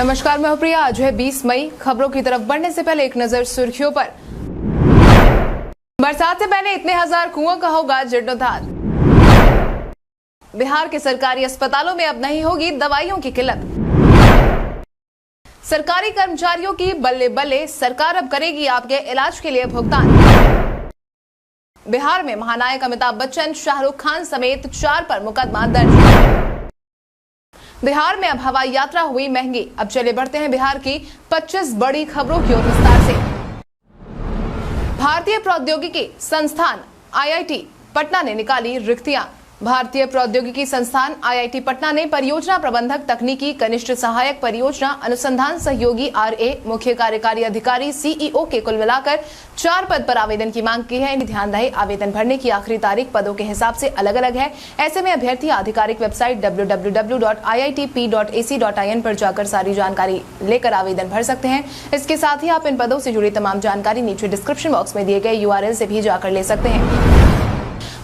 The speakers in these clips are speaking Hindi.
नमस्कार, मैं हूं प्रिया। आज है 20 मई। खबरों की तरफ बढ़ने से पहले एक नजर सुर्खियों पर। बरसात से पहले इतने हजार कुओं का होगा जीर्णोद्धार। बिहार के सरकारी अस्पतालों में अब नहीं होगी दवाइयों की किल्लत। सरकारी कर्मचारियों की बल्ले बल्ले, सरकार अब करेगी आपके इलाज के लिए भुगतान। बिहार में महानायक अमिताभ बच्चन, शाहरुख खान समेत 4 पर मुकदमा दर्ज। बिहार में अब हवाई यात्रा हुई महंगी। अब चले बढ़ते हैं बिहार की 25 बड़ी खबरों की ओर विस्तार से। भारतीय प्रौद्योगिकी संस्थान IIT पटना ने निकाली रिक्तियां। भारतीय प्रौद्योगिकी संस्थान IIT पटना ने परियोजना प्रबंधक, तकनीकी कनिष्ठ सहायक, परियोजना अनुसंधान सहयोगी RA, मुख्य कार्यकारी अधिकारी CEO के कुल मिलाकर 4 पद पर आवेदन की मांग की है। ध्यान रहे, आवेदन भरने की आखिरी तारीख पदों के हिसाब से अलग अलग है। ऐसे में अभ्यर्थी आधिकारिक वेबसाइट www.iitp.ac.in पर जाकर सारी जानकारी लेकर आवेदन भर सकते हैं। इसके साथ ही आप इन पदों से जुड़ी तमाम जानकारी नीचे डिस्क्रिप्शन बॉक्स में दिए गए URL से भी जाकर ले सकते हैं।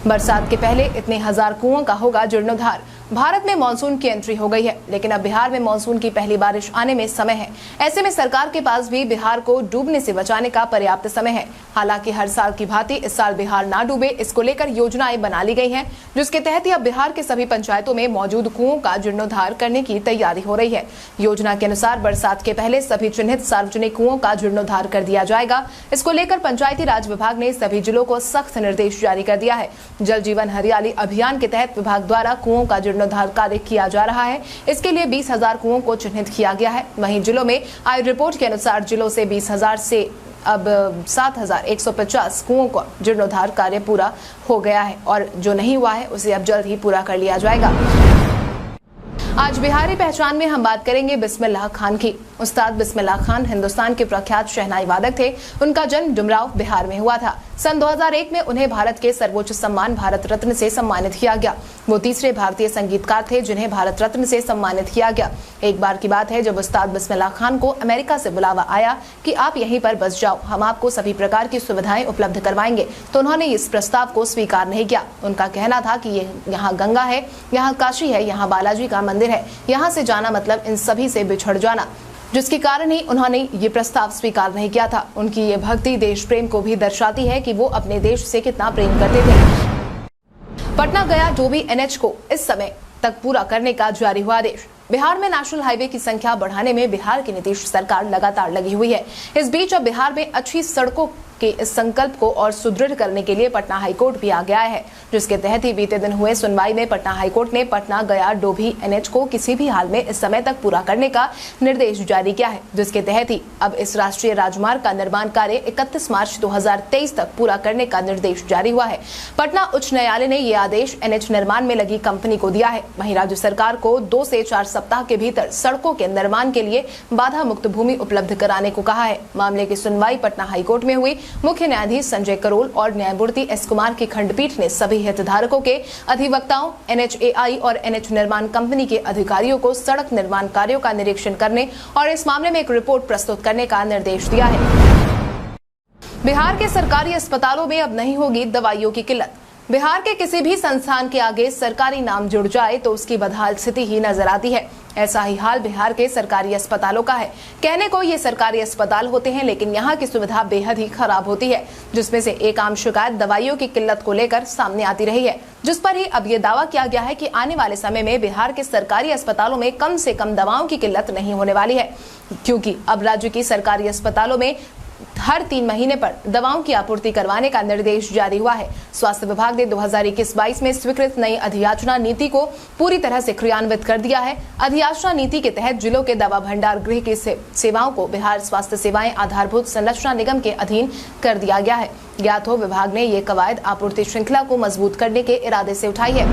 बरसात के पहले इतने हजार कुओं का होगा जीर्णोद्धार। भारत में मानसून की एंट्री हो गई है, लेकिन अब बिहार में मानसून की पहली बारिश आने में समय है। ऐसे में सरकार के पास भी बिहार को डूबने से बचाने का पर्याप्त समय है। हालांकि हर साल की भांति इस साल बिहार ना डूबे, इसको लेकर योजनाएं बना ली गई हैं, जिसके तहत ही अब बिहार के सभी पंचायतों में मौजूद कुओं का जीर्णोद्धार करने की तैयारी हो रही है। योजना के अनुसार बरसात के पहले सभी चिन्हित सार्वजनिक कुओं का जीर्णोद्धार कर दिया जाएगा। इसको लेकर पंचायती राज विभाग ने सभी जिलों को सख्त निर्देश जारी कर दिया है। जल जीवन हरियाली अभियान के तहत विभाग द्वारा कुओं का जीर्णोद्धार कार्य किया जा रहा है। इसके लिए 20,000 कुओं को चिन्हित किया गया है। वहीं जिलों में आई रिपोर्ट के अनुसार जिलों से 20,000 से अब 7,150 कुओं का जीर्णोद्धार कार्य पूरा हो गया है और जो नहीं हुआ है उसे अब जल्द ही पूरा कर लिया जाएगा। आज बिहारी पहचान में हम बात करेंगे बिस्मिल्लाह खान की। उस्ताद बिस्मिल्लाह खान हिंदुस्तान के प्रख्यात शहनाई वादक थे। उनका जन्म डुमराव बिहार में हुआ था। सन 2001 में उन्हें भारत के सर्वोच्च सम्मान भारत रत्न से सम्मानित किया गया। वो तीसरे भारतीय संगीतकार थे जिन्हें भारत रत्न से सम्मानित किया गया। एक बार की बात है जब उस्ताद बिस्मिल्लाह खान को अमेरिका से बुलावा आया कि आप यहीं पर बस जाओ, हम आपको सभी प्रकार की सुविधाएं उपलब्ध करवाएंगे, तो उन्होंने इस प्रस्ताव को स्वीकार नहीं किया। उनका कहना था कि यहाँ गंगा है, यहाँ काशी है, यहाँ बालाजी का मंदिर है, यहाँ से जाना मतलब इन सभी से बिछड़ जाना, जिसके कारण ही उन्होंने ये प्रस्ताव स्वीकार नहीं किया था। उनकी ये भक्ति देश प्रेम को भी दर्शाती है कि वो अपने देश से कितना प्रेम करते थे। पटना गया डोभी NH को इस समय तक पूरा करने का जारी हुआ आदेश। बिहार में नेशनल हाईवे की संख्या बढ़ाने में बिहार की नीतीश सरकार लगातार लगी हुई है। इस बीच अब बिहार में अच्छी सड़कों के इस संकल्प को और सुदृढ़ करने के लिए पटना हाईकोर्ट भी आ गया है, जिसके तहत ही बीते दिन हुए सुनवाई में पटना हाईकोर्ट ने पटना गया डोभी NH को किसी भी हाल में इस समय तक पूरा करने का निर्देश जारी किया है, जिसके तहत ही अब इस राष्ट्रीय राजमार्ग का निर्माण कार्य 31 मार्च 2023 तक पूरा करने का निर्देश जारी हुआ है। पटना उच्च न्यायालय ने ये आदेश NH निर्माण में लगी कंपनी को दिया है। वहीं राज्य सरकार को 2 से 4 सप्ताह के भीतर सड़कों के निर्माण के लिए बाधा मुक्त भूमि उपलब्ध कराने को कहा है। मामले की सुनवाई पटना हाईकोर्ट में हुई। मुख्य न्यायाधीश संजय करोल और न्यायमूर्ति S कुमार की खंडपीठ ने सभी हितधारकों के अधिवक्ताओं, NHAI और NH निर्माण कंपनी के अधिकारियों को सड़क निर्माण कार्यों का निरीक्षण करने और इस मामले में एक रिपोर्ट प्रस्तुत करने का निर्देश दिया है। बिहार के सरकारी अस्पतालों में अब नहीं होगी दवाइयों की किल्लत। बिहार के किसी भी संस्थान के आगे सरकारी नाम जुड़ जाए तो उसकी बदहाल स्थिति ही नजर आती है। ऐसा ही हाल बिहार के सरकारी अस्पतालों का है। कहने को ये सरकारी अस्पताल होते हैं, लेकिन यहाँ की सुविधा बेहद ही खराब होती है, जिसमें से एक आम शिकायत दवाइयों की किल्लत को लेकर सामने आती रही है, जिस पर ही अब ये दावा किया गया है कि आने वाले समय में बिहार के सरकारी अस्पतालों में कम से कम दवाओं की किल्लत नहीं होने वाली है, क्योंकि अब राज्य की सरकारी अस्पतालों में हर 3 महीने पर दवाओं की आपूर्ति करवाने का निर्देश जारी हुआ है। स्वास्थ्य विभाग ने 2021-22 में स्वीकृत नई अधियाचना नीति को पूरी तरह से क्रियान्वित कर दिया है। अधियाचना नीति के तहत जिलों के दवा भंडार गृह की सेवाओं को बिहार स्वास्थ्य सेवाएं आधारभूत संरचना निगम के अधीन कर दिया गया है। ज्ञात हो, विभाग ने ये कवायद आपूर्ति श्रृंखला को मजबूत करने के इरादे से उठाई है।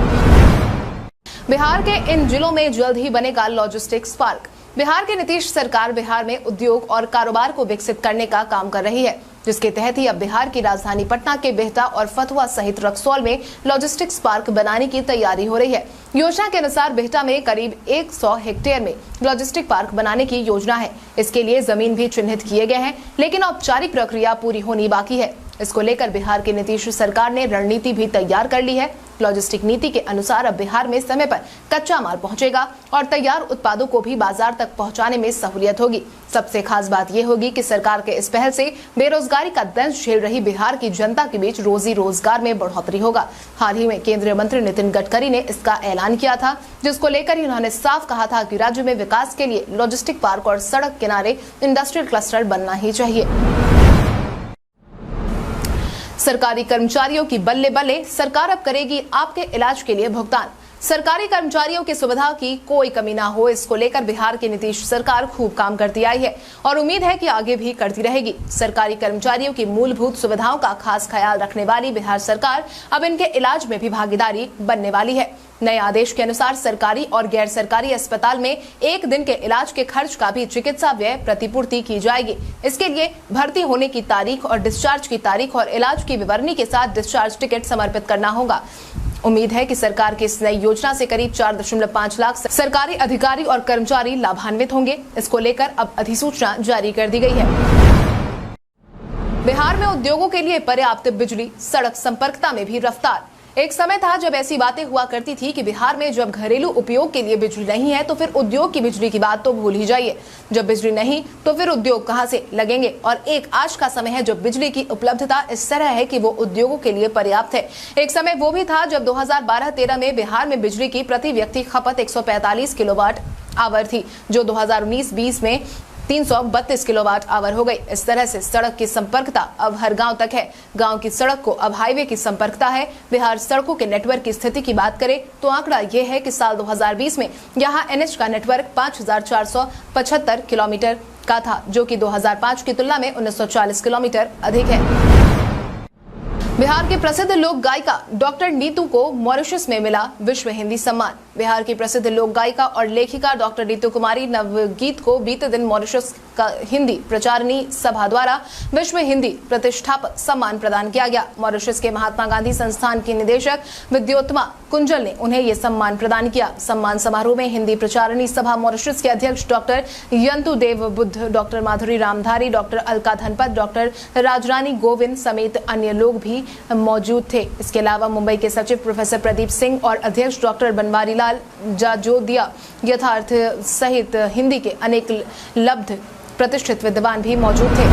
बिहार के इन जिलों में जल्द ही बनेगा लॉजिस्टिक्स पार्क। बिहार की नीतीश सरकार बिहार में उद्योग और कारोबार को विकसित करने का काम कर रही है, जिसके तहत ही अब बिहार की राजधानी पटना के बिहटा और फतुहा सहित रक्सौल में लॉजिस्टिक्स पार्क बनाने की तैयारी हो रही है। योजना के अनुसार बिहटा में करीब 100 हेक्टेयर में लॉजिस्टिक पार्क बनाने की योजना है। इसके लिए जमीन भी चिन्हित किए गए हैं, लेकिन औपचारिक प्रक्रिया पूरी होनी बाकी है। इसको लेकर बिहार की नीतीश सरकार ने रणनीति भी तैयार कर ली है। लॉजिस्टिक नीति के अनुसार अब बिहार में समय पर कच्चा माल पहुंचेगा और तैयार उत्पादों को भी बाजार तक पहुंचाने में सहूलियत होगी। सबसे खास बात यह होगी कि सरकार के इस पहल से बेरोजगारी का दंश झेल रही बिहार की जनता के बीच रोजी रोजगार में बढ़ोतरी होगा। हाल ही में केंद्रीय मंत्री नितिन गडकरी ने इसका ऐलान किया था, जिसको लेकर उन्होंने साफ कहा था कि राज्य में विकास के लिए लॉजिस्टिक पार्क और सड़क किनारे इंडस्ट्रियल क्लस्टर बनना ही चाहिए। सरकारी कर्मचारियों की बल्ले बल्ले, सरकार अब करेगी आपके इलाज के लिए भुगतान। सरकारी कर्मचारियों की सुविधा की कोई कमी ना हो, इसको लेकर बिहार की नीतीश सरकार खूब काम करती आई है और उम्मीद है कि आगे भी करती रहेगी। सरकारी कर्मचारियों की मूलभूत सुविधाओं का खास ख्याल रखने वाली बिहार सरकार अब इनके इलाज में भी भागीदारी बनने वाली है। नए आदेश के अनुसार सरकारी और गैर सरकारी अस्पताल में एक दिन के इलाज के खर्च का भी चिकित्सा व्यय प्रतिपूर्ति की जाएगी। इसके लिए भर्ती होने की तारीख और डिस्चार्ज की तारीख और इलाज की विवरणी के साथ डिस्चार्ज टिकट समर्पित करना होगा। उम्मीद है कि सरकार की इस नई योजना से करीब 4.5 लाख सरकारी अधिकारी और कर्मचारी लाभान्वित होंगे। इसको लेकर अब अधिसूचना जारी कर दी गई है। बिहार में उद्योगों के लिए पर्याप्त बिजली, सड़क संपर्कता में भी रफ्तार। एक समय था जब ऐसी बातें हुआ करती थी कि बिहार में जब घरेलू उपयोग के लिए बिजली नहीं है तो फिर उद्योग की बिजली की बात तो भूल ही जाइए। जब बिजली नहीं तो फिर उद्योग कहां से लगेंगे। और एक आज का समय है जब बिजली की उपलब्धता इस तरह है कि वो उद्योगों के लिए पर्याप्त है। एक समय वो भी था जब 2012-13 में बिहार में बिजली की प्रति व्यक्ति खपत 145 किलोवाट आवर थी, जो 2019-20 में 332 किलोवाट आवर हो गई। इस तरह से सड़क की संपर्कता अब हर गांव तक है। गांव की सड़क को अब हाईवे की संपर्कता है। बिहार सड़कों के नेटवर्क की स्थिति की बात करें तो आंकड़ा यह है कि साल 2020 में यहां एनएच का नेटवर्क 5475 किलोमीटर का था, जो कि 2005 की तुलना में 1940 किलोमीटर अधिक है। बिहार की प्रसिद्ध लोक गायिका डॉक्टर नीतू को मॉरिशस में मिला विश्व हिंदी सम्मान। बिहार की प्रसिद्ध लोक गायिका और लेखिका डॉक्टर नीतू कुमारी नवगीत को बीते दिन मॉरिशस का हिंदी प्रचारणी सभा द्वारा विश्व हिंदी प्रतिष्ठापक सम्मान प्रदान किया गया। मॉरिशस के महात्मा गांधी संस्थान की निदेशक विद्योत्मा कुंजल ने उन्हें ये सम्मान प्रदान किया। सम्मान समारोह में हिंदी प्रचारणी सभा मॉरिशस के अध्यक्ष डॉक्टर यंतु देव बुद्ध, डॉक्टर माधुरी रामधारी, डॉक्टर अलका धनपत, डॉक्टर राजरानी गोविंद समेत अन्य लोग भी मौजूद थे। इसके अलावा मुंबई के सचिव प्रोफेसर प्रदीप सिंह और अध्यक्ष डॉक्टर बनवारी लाल जाजोदिया यथार्थ सहित हिंदी के अनेक लब्ध प्रतिष्ठित विद्वान भी मौजूद थे।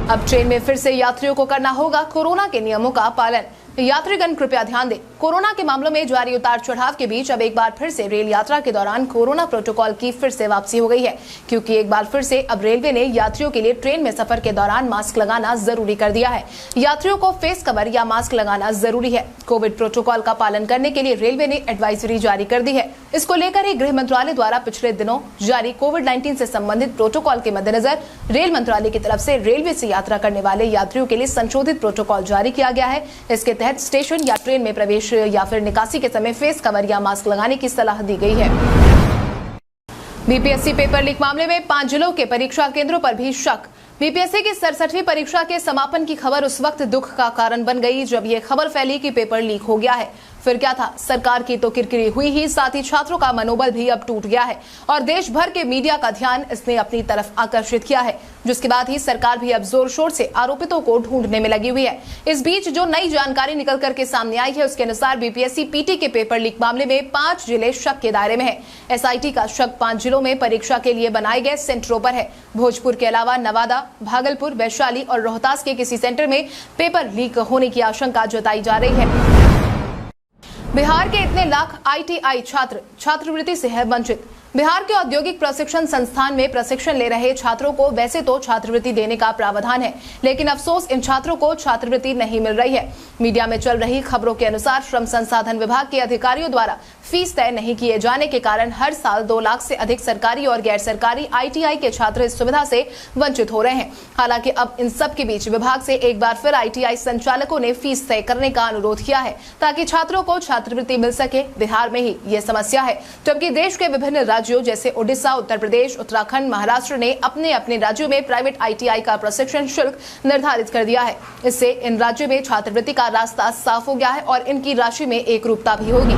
अब ट्रेन में फिर से यात्रियों को करना होगा कोरोना के नियमों का पालन। यात्रीगण कृपया ध्यान दें, कोरोना के मामलों में जारी उतार चढ़ाव के बीच अब एक बार फिर से रेल यात्रा के दौरान कोरोना प्रोटोकॉल की फिर से वापसी हो गई है, क्योंकि एक बार फिर से अब रेलवे ने यात्रियों के लिए ट्रेन में सफर के दौरान मास्क लगाना जरूरी कर दिया है। यात्रियों को फेस कवर या मास्क लगाना जरूरी है। कोविड प्रोटोकॉल का पालन करने के लिए रेलवे ने एडवाइजरी जारी कर दी है। इसको लेकर ही गृह मंत्रालय द्वारा पिछले दिनों जारी कोविड-19 से संबंधित प्रोटोकॉल के मद्देनजर रेल मंत्रालय की तरफ से रेलवे से यात्रा करने वाले यात्रियों के लिए संशोधित प्रोटोकॉल जारी किया गया है। इसके तहत स्टेशन या ट्रेन में प्रवेश या फिर निकासी के समय फेस कवर या मास्क लगाने की सलाह दी गई है। बीपीएससी पेपर लीक मामले में 5 जिलों के परीक्षा केंद्रों पर भी शक। बीपीएससी की 67वीं परीक्षा के समापन की खबर उस वक्त दुख का कारण बन गई जब यह खबर फैली कि पेपर लीक हो गया है। फिर क्या था, सरकार की तो किरकिरी हुई ही, साथ ही छात्रों का मनोबल भी अब टूट गया है और देश भर के मीडिया का ध्यान इसने अपनी तरफ आकर्षित किया है, जिसके बाद ही सरकार भी अब जोर शोर से आरोपितों को ढूंढने में लगी हुई है। इस बीच जो नई जानकारी निकल करके सामने आई है उसके अनुसार बीपीएससी पीटी के पेपर लीक मामले में 5 जिले शक के दायरे में है। एसआईटी का शक 5 जिलों में परीक्षा के लिए बनाए गए सेंटरों पर है। भोजपुर के अलावा नवादा, भागलपुर, वैशाली और रोहतास के किसी सेंटर में पेपर लीक होने की आशंका जताई जा रही है। बिहार के इतने लाख आईटीआई छात्र छात्रवृत्ति से है वंचित। बिहार के औद्योगिक प्रशिक्षण संस्थान में प्रशिक्षण ले रहे छात्रों को वैसे तो छात्रवृत्ति देने का प्रावधान है, लेकिन अफसोस इन छात्रों को छात्रवृत्ति नहीं मिल रही है। मीडिया में चल रही खबरों के अनुसार श्रम संसाधन विभाग के अधिकारियों द्वारा फीस तय नहीं किए जाने के कारण हर साल 2 लाख से अधिक सरकारी और गैर सरकारी आईटीआई के छात्र इस सुविधा से वंचित हो रहे हैं। हालांकि अब इन सब के बीच विभाग से एक बार फिर आईटीआई संचालकों ने फीस तय करने का अनुरोध किया है ताकि छात्रों को छात्रवृत्ति मिल सके। बिहार में ही ये समस्या है, जबकि देश के विभिन्न राज्यों जैसे ओडिशा, उत्तर प्रदेश, उत्तराखंड, महाराष्ट्र ने अपने अपने राज्यों में प्राइवेट आईटीआई का प्रशिक्षण शुल्क निर्धारित कर दिया है। इससे इन राज्यों में छात्रवृत्ति का रास्ता साफ हो गया है और इनकी राशि में एकरूपता भी होगी।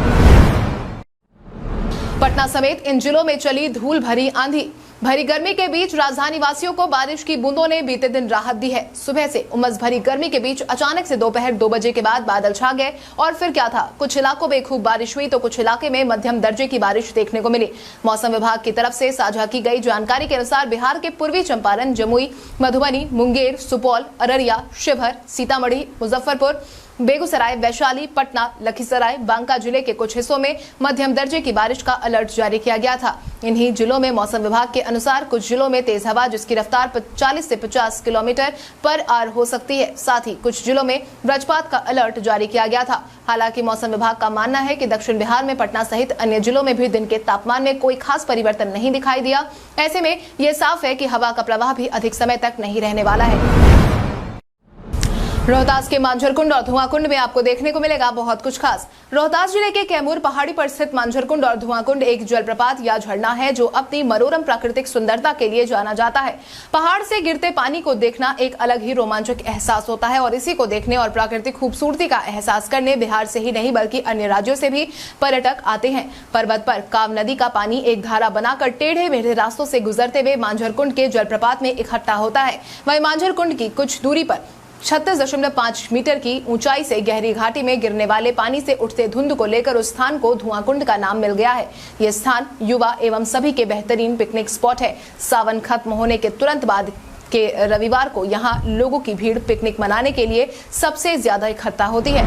पटना समेत इन जिलों में चली धूल भरी आंधी। भरी गर्मी के बीच राजधानी वासियों को बारिश की बूंदों ने बीते दिन राहत दी है। सुबह से उमस भरी गर्मी के बीच अचानक से दोपहर 2 बजे के बाद बादल छा गए और फिर क्या था, कुछ इलाकों में खूब बारिश हुई तो कुछ इलाके में मध्यम दर्जे की बारिश देखने को मिली। मौसम विभाग की तरफ से साझा की गई जानकारी के अनुसार बिहार के पूर्वी चंपारण, जमुई, मधुबनी, मुंगेर, सुपौल, अररिया, शिवहर, सीतामढ़ी, मुजफ्फरपुर, बेगूसराय, वैशाली, पटना, लखीसराय, बांका जिले के कुछ हिस्सों में मध्यम दर्जे की बारिश का अलर्ट जारी किया गया था। इन्हीं जिलों में मौसम विभाग के अनुसार कुछ जिलों में तेज हवा जिसकी रफ्तार 40 से 50 किलोमीटर पर आवर हो सकती है। साथ ही कुछ जिलों में वज्रपात का अलर्ट जारी किया गया था। हालांकि मौसम विभाग का मानना है कि दक्षिण बिहार में पटना सहित अन्य जिलों में भी दिन के तापमान में कोई खास परिवर्तन नहीं दिखाई दिया। ऐसे में ये साफ है कि हवा का प्रवाह भी अधिक समय तक नहीं रहने वाला है। रोहतास के मांझरकुंड और धुआंकुंड में आपको देखने को मिलेगा बहुत कुछ खास। रोहतास जिले के कैमूर पहाड़ी पर स्थित मांझरकुंड और धुआंकुंड एक जलप्रपात या झरना है जो अपनी मनोरम प्राकृतिक सुंदरता के लिए जाना जाता है। पहाड़ से गिरते पानी को देखना एक अलग ही रोमांचक एहसास होता है और इसी को देखने और प्राकृतिक खूबसूरती का एहसास करने बिहार से ही नहीं बल्कि अन्य राज्यों से भी पर्यटक आते हैं। पर्वत पर काव नदी का पानी एक धारा बनाकर टेढ़े मेढ़े रास्तों से गुजरते हुए मांझरकुंड के जलप्रपात में इकट्ठा होता है। वहीं मांझरकुंड की कुछ दूरी पर 36.5 मीटर की ऊंचाई से गहरी घाटी में गिरने वाले पानी से उठते धुंध को लेकर उस स्थान को धुआंकुंड का नाम मिल गया है। यह स्थान युवा एवं सभी के बेहतरीन पिकनिक स्पॉट है। सावन खत्म होने के तुरंत बाद के रविवार को यहाँ लोगों की भीड़ पिकनिक मनाने के लिए सबसे ज्यादा इकट्ठा होती है।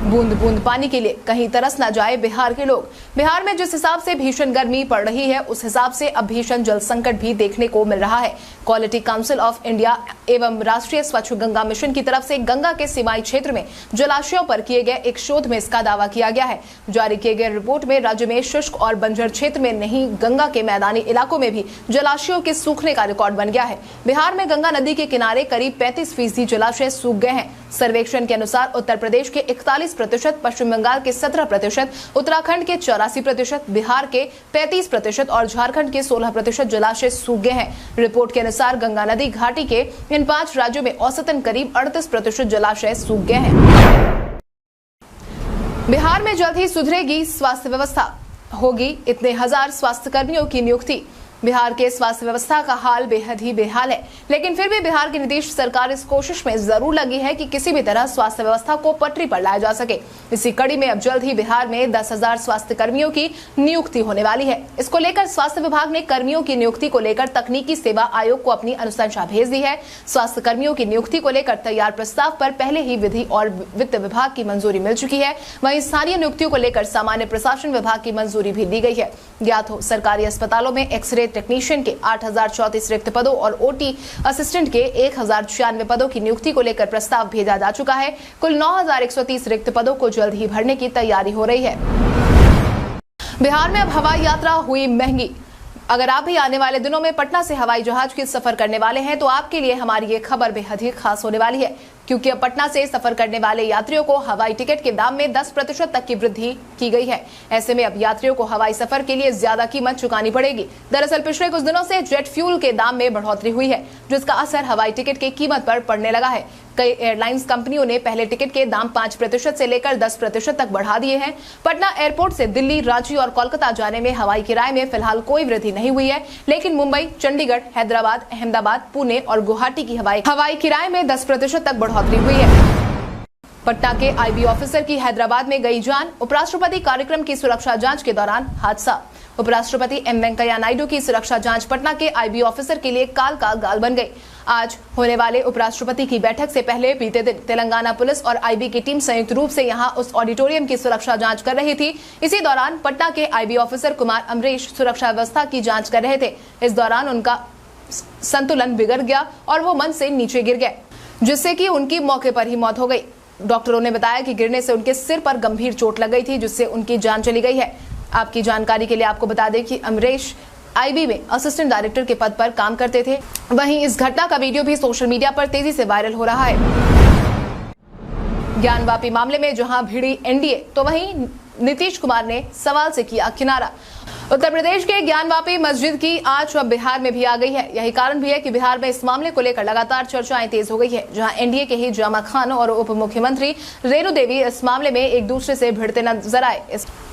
बूंद बूंद पानी के लिए कहीं तरस न जाए बिहार के लोग। बिहार में जिस हिसाब से भीषण गर्मी पड़ रही है उस हिसाब से अब भीषण जल संकट भी देखने को मिल रहा है। क्वालिटी काउंसिल ऑफ इंडिया एवं राष्ट्रीय स्वच्छ गंगा मिशन की तरफ से गंगा के सीमाई क्षेत्र में जलाशयों पर किए गए एक शोध में इसका दावा किया गया है। जारी किए गए रिपोर्ट में राज्य में शुष्क और बंजर क्षेत्र में नहीं गंगा के मैदानी इलाकों में भी जलाशयों के सूखने का रिकॉर्ड बन गया है। बिहार में गंगा नदी के किनारे करीब 35% जलाशय सूख गए हैं। सर्वेक्षण के अनुसार उत्तर प्रदेश के 41%, पश्चिम बंगाल के 17%, उत्तराखंड के 84%, बिहार के 35% और झारखंड के 16% जलाशय सूख गए हैं। रिपोर्ट के अनुसार गंगा नदी घाटी के इन 5 राज्यों में औसतन करीब 38% जलाशय सूख गए हैं। बिहार में जल्द ही सुधरेगी स्वास्थ्य व्यवस्था, होगी इतने हजार स्वास्थ्य कर्मियों की नियुक्ति। बिहार के स्वास्थ्य व्यवस्था का हाल बेहद ही बेहाल है, लेकिन फिर भी बिहार की नीतीश सरकार इस कोशिश में जरूर लगी है कि किसी भी तरह स्वास्थ्य व्यवस्था को पटरी पर लाया जा सके। इसी कड़ी में अब जल्द ही बिहार में 10,000 स्वास्थ्य कर्मियों की नियुक्ति होने वाली है। इसको लेकर स्वास्थ्य विभाग ने कर्मियों की नियुक्ति को लेकर तकनीकी सेवा आयोग को अपनी अनुशंसा भेज दी है। स्वास्थ्य कर्मियों की नियुक्ति को लेकर तैयार प्रस्ताव पर पहले ही विधि और वित्त विभाग की मंजूरी मिल चुकी है। वहीं स्थानीय नियुक्तियों को लेकर सामान्य प्रशासन विभाग की मंजूरी भी दी गई है। ज्ञात हो, सरकारी अस्पतालों में एक्सरे टेक्नीशियन के 8,034 रिक्त पदों और ओटी असिस्टेंट के 1,096 पदों की नियुक्ति को लेकर प्रस्ताव भेजा जा चुका है। कुल 9,130 रिक्त पदों को जल्द ही भरने की तैयारी हो रही है। बिहार में अब हवाई यात्रा हुई महंगी। अगर आप भी आने वाले दिनों में पटना से हवाई जहाज के सफर करने वाले हैं तो आपके लिए हमारी ये खबर बेहद ही खास होने वाली है, क्योंकि अब पटना से सफर करने वाले यात्रियों को हवाई टिकट के दाम में 10% तक की वृद्धि की गई है। ऐसे में अब यात्रियों को हवाई सफर के लिए ज्यादा कीमत चुकानी पड़ेगी। दरअसल पिछले कुछ दिनों से जेट फ्यूल के दाम में बढ़ोतरी हुई है, जिसका असर हवाई टिकट की कीमत पर पड़ने लगा है। कई एयरलाइंस कंपनियों ने पहले टिकट के दाम 5% से लेकर 10% तक बढ़ा दिए हैं। पटना एयरपोर्ट से दिल्ली, रांची और कोलकाता जाने में हवाई किराए में फिलहाल कोई वृद्धि नहीं हुई है, लेकिन मुंबई, चंडीगढ़, हैदराबाद, अहमदाबाद, पुणे और गुवाहाटी की हवाई किराए में 10% तक बढ़ोतरी हुई है। पटना के आईबी ऑफिसर की हैदराबाद में गई जान। उपराष्ट्रपति कार्यक्रम की सुरक्षा जांच के दौरान हादसा। उपराष्ट्रपति एम वेंकैया नायडू की सुरक्षा जांच पटना के आईबी ऑफिसर के लिए काल का गाल बन गई। आज होने वाले उपराष्ट्रपति की बैठक से पहले बीते दिन तेलंगाना पुलिस और आईबी की टीम संयुक्त रूप से यहां उस ऑडिटोरियम की सुरक्षा जांच कर रही थी। इसी दौरान पटना के आईबी ऑफिसर कुमार अमरीश सुरक्षा व्यवस्था की जांच कर रहे थे। इस दौरान उनका संतुलन बिगड़ गया और वो मंच से नीचे गिर गए, जिससे कि उनकी मौके पर ही मौत हो गई। डॉक्टरों ने बताया कि गिरने से उनके सिर पर गंभीर चोट लग गई थी, जिससे उनकी जान चली गई है। आपकी जानकारी के लिए आपको बता दें कि अमरीश आईबी में असिस्टेंट डायरेक्टर के पद पर काम करते थे। वहीं इस घटना का वीडियो भी सोशल मीडिया पर तेजी से वायरल हो रहा है। ज्ञानवापी मामले में जहां भिड़ी एनडीए, तो वहीं नीतीश कुमार ने सवाल से किया किनारा। उत्तर प्रदेश के ज्ञानवापी मस्जिद की आंच अब बिहार में भी आ गई है। यही कारण भी है कि बिहार में इस मामले को लेकर लगातार चर्चाएं तेज हो गई है, जहां एनडीए के ही जामा खान और उप मुख्यमंत्री रेणु देवी इस मामले में एक दूसरे से भिड़ते नजर आए।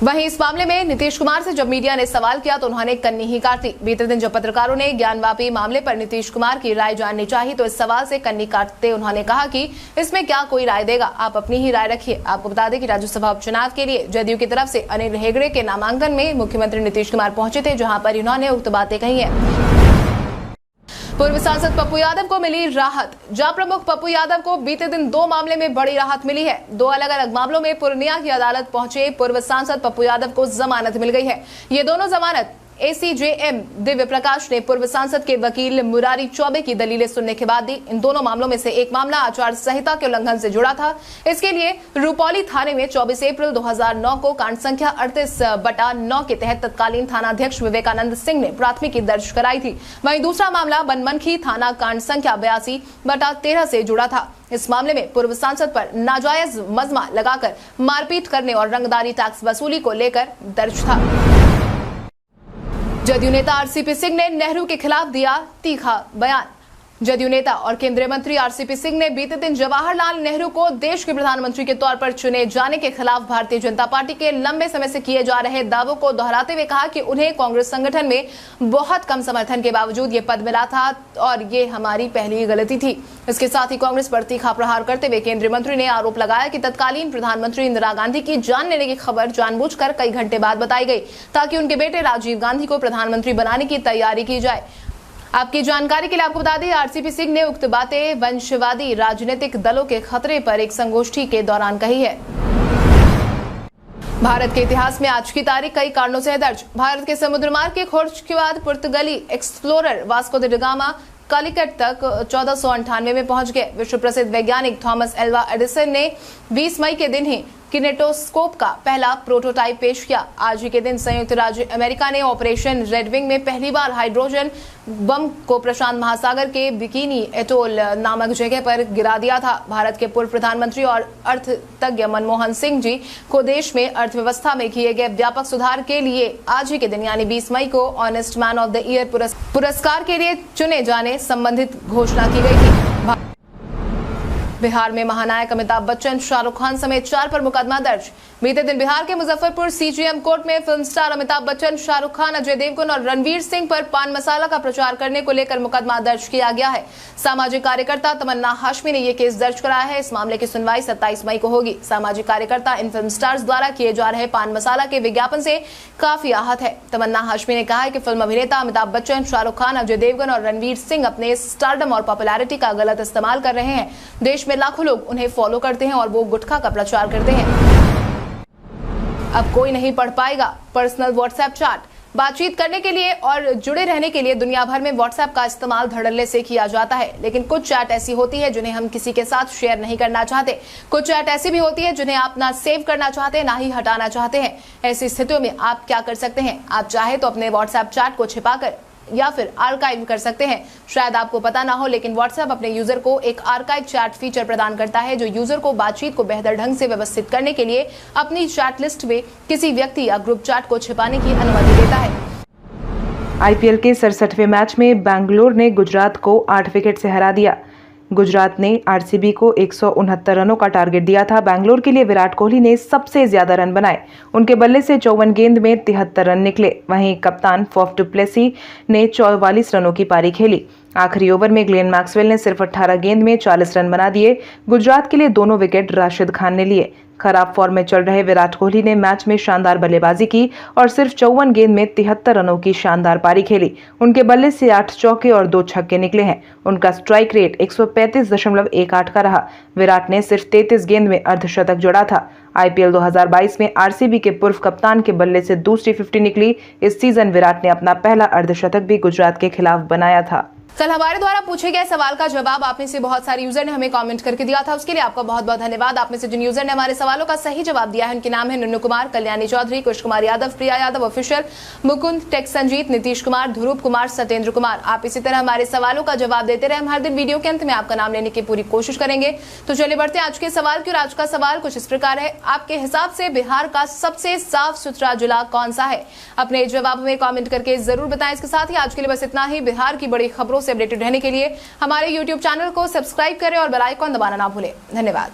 वहीं इस मामले में नीतीश कुमार से जब मीडिया ने सवाल किया तो उन्होंने कन्नी ही काटी। बीते दिन जब पत्रकारों ने ज्ञानवापी मामले पर नीतीश कुमार की राय जाननी चाहिए तो इस सवाल से कन्नी काटते उन्होंने कहा कि इसमें क्या कोई राय देगा, आप अपनी ही राय रखिए। आपको बता दें कि राज्यसभा उपचुनाव के लिए जदयू की तरफ से अनिल हेगड़े के नामांकन में मुख्यमंत्री नीतीश कुमार पहुंचे थे, जहां पर इन्होंने उक्त बातें कही है। पूर्व सांसद पप्पू यादव को मिली राहत। जहां प्रमुख पप्पू यादव को बीते दिन 2 मामले में बड़ी राहत मिली है। 2 अलग अलग मामलों में पूर्णिया की अदालत पहुंचे पूर्व सांसद पप्पू यादव को जमानत मिल गई है। ये दोनों जमानत ACJM दिव्य प्रकाश ने पूर्व सांसद के वकील मुरारी चौबे की दलीलें सुनने के बाद दी। इन दोनों मामलों में से एक मामला आचार संहिता के उल्लंघन से जुड़ा था। इसके लिए रूपौली थाने में 24 अप्रैल 2009 को कांड संख्या 38/9 के तहत तत्कालीन थानाध्यक्ष विवेकानंद सिंह ने प्राथमिकी दर्ज कराई थी। वहीं दूसरा मामला बनमनखी थाना कांड संख्या 82/13 से जुड़ा था। इस मामले में पूर्व सांसद पर नाजायज मजमा लगाकर मारपीट करने और रंगदारी टैक्स वसूली को लेकर दर्ज था। जदयू नेता RCP सिंह ने नेहरू के खिलाफ दिया तीखा बयान। जदयू नेता और केंद्रीय मंत्री RCP सिंह ने बीते दिन जवाहरलाल नेहरू को देश के प्रधानमंत्री के तौर पर चुने जाने के खिलाफ भारतीय जनता पार्टी के लंबे समय से किए जा रहे दावों को दोहराते हुए कहा कि उन्हें कांग्रेस संगठन में बहुत कम समर्थन के बावजूद ये पद मिला था और ये हमारी पहली गलती थी। इसके साथ ही कांग्रेस पर तीखा प्रहार करते हुए केंद्रीय मंत्री ने आरोप लगाया कि तत्कालीन प्रधानमंत्री इंदिरा गांधी की जान लेने की खबर जानबूझकर कई घंटे बाद बताई गई ताकि उनके बेटे राजीव गांधी को प्रधानमंत्री बनाने की तैयारी की जाए। आपकी जानकारी के लिए आपको बता दें, RCP सिंह ने उक्त बातें वंशवादी राजनीतिक दलों के खतरे पर एक संगोष्ठी के दौरान कही है। भारत के इतिहास में आज की तारीख कई कारणों से दर्ज। भारत के समुद्र मार्ग की खोज के बाद पुर्तगाली explorer Vasco the gamma Calicut तक 1498 में पहुंच गए। विश्व प्रसिद्ध वैज्ञानिक थॉमस एल्वा एडिसन ने 20 मई के दिन ही किनेटोस्कोप का पहला प्रोटोटाइप पेश किया। आज ही के दिन संयुक्त राज्य अमेरिका ने ऑपरेशन रेडविंग में पहली बार हाइड्रोजन बम को प्रशांत महासागर के बिकिनी एटोल नामक जगह पर गिरा दिया था। भारत के पूर्व प्रधानमंत्री और अर्थतज्ञ मनमोहन सिंह जी को देश में अर्थव्यवस्था में किए गए व्यापक सुधार के लिए आज ही के दिन यानी 20 मई को honest man of the year पुरस्कार के लिए चुने जाने संबंधित घोषणा की गई थी। बिहार में महानायक अमिताभ बच्चन, शाहरुख खान समेत 4 पर मुकदमा दर्ज। बीते दिन बिहार के मुजफ्फरपुर CJM कोर्ट में फिल्म स्टार अमिताभ बच्चन, शाहरुख खान, अजय देवगन और रणवीर सिंह पर पान मसाला का प्रचार करने को लेकर मुकदमा दर्ज किया गया है। सामाजिक कार्यकर्ता तमन्ना हाशमी ने यह केस दर्ज कराया है। इस मामले की सुनवाई 27 मई को होगी। सामाजिक कार्यकर्ता इन फिल्म स्टार्स द्वारा किए जा रहे पान मसाला के विज्ञापन से काफी आहत है। तमन्ना हाशमी ने कहा है कि फिल्म अभिनेता अमिताभ बच्चन, शाहरुख खान, अजय देवगन और रणवीर सिंह अपने स्टारडम और पॉपुलैरिटी का गलत इस्तेमाल कर रहे हैं। देश में लाखों लोग उन्हें फॉलो करते हैं और वो गुटखा का प्रचार करते हैं। अब कोई नहीं पढ़ पाएगा पर्सनल व्हाट्सएप चैट। बातचीत करने के लिए और जुड़े रहने के लिए दुनिया भर में व्हाट्सएप का इस्तेमाल धड़ल्ले से किया जाता है, लेकिन कुछ चैट ऐसी होती है जिन्हें हम किसी के साथ शेयर नहीं करना चाहते। कुछ चैट ऐसी भी होती है जिन्हें आप ना सेव करना चाहते ना ही हटाना चाहते हैं। ऐसी स्थितियों में आप क्या कर सकते हैं? आप चाहे तो अपने व्हाट्सएप चैट को छिपाकर या फिर आर्काइव कर सकते हैं। शायद आपको पता ना हो, लेकिन व्हाट्सएप अपने यूजर को एक आर्काइव चैट फीचर प्रदान करता है जो यूजर को बातचीत को बेहतर ढंग से व्यवस्थित करने के लिए अपनी चैट लिस्ट में किसी व्यक्ति या ग्रुप चैट को छिपाने की अनुमति देता है। IPL के 67वें मैच में बैंगलोर ने गुजरात को 8 विकेट से हरा दिया। गुजरात ने RCB को 169 रनों का टारगेट दिया था। बैंगलोर के लिए विराट कोहली ने सबसे ज्यादा रन बनाए। उनके बल्ले से 54 गेंद में 73 रन निकले। वहीं कप्तान फॉफ डु प्लेसी ने 44 रनों की पारी खेली। आखिरी ओवर में ग्लेन मैक्सवेल ने सिर्फ 18 गेंद में 40 रन बना दिए। गुजरात के लिए दोनों विकेट राशिद खान ने लिए। खराब फॉर्म में चल रहे विराट कोहली ने मैच में शानदार बल्लेबाजी की और सिर्फ 54 गेंद में 73 रनों की शानदार पारी खेली। उनके बल्ले से 8 चौके और 2 छक्के निकले हैं। उनका स्ट्राइक रेट 135.18 का रहा। विराट ने सिर्फ 33 गेंद में अर्धशतक जोड़ा था। IPL 2022 में RCB के पूर्व कप्तान के बल्ले से दूसरी 50 निकली। इस सीजन विराट ने अपना पहला अर्धशतक भी गुजरात के खिलाफ बनाया था। कल हमारे द्वारा पूछे गए सवाल का जवाब आप में से बहुत सारे यूजर ने हमें कमेंट करके दिया था, उसके लिए आपका बहुत बहुत धन्यवाद। आप में से जिन यूजर ने हमारे सवालों का सही जवाब दिया है उनके नाम है नुन्नू कुमार, कल्याणी चौधरी, कुश कुमार यादव, प्रिया यादव ऑफिशियल, मुकुंद टेक, संजीत, नीतीश कुमार, ध्रुव कुमार, सत्येंद्र कुमार। आप इसी तरह हमारे सवालों का जवाब देते रहे। हम हर दिन वीडियो के अंत में आपका नाम लेने की पूरी कोशिश करेंगे। तो चलिए बढ़ते हैं आज के सवाल की। और आज का सवाल कुछ इस प्रकार है, आपके हिसाब से बिहार का सबसे साफ सुथरा जिला कौन सा है? अपने जवाब में कमेंट करके जरूर बताएं। इसके साथ ही आज के लिए बस इतना ही। बिहार की बड़ी खबरों से अपडेटेड रहने के लिए हमारे YouTube चैनल को सब्सक्राइब करें और बेल आइकन दबाना ना भूलें। धन्यवाद।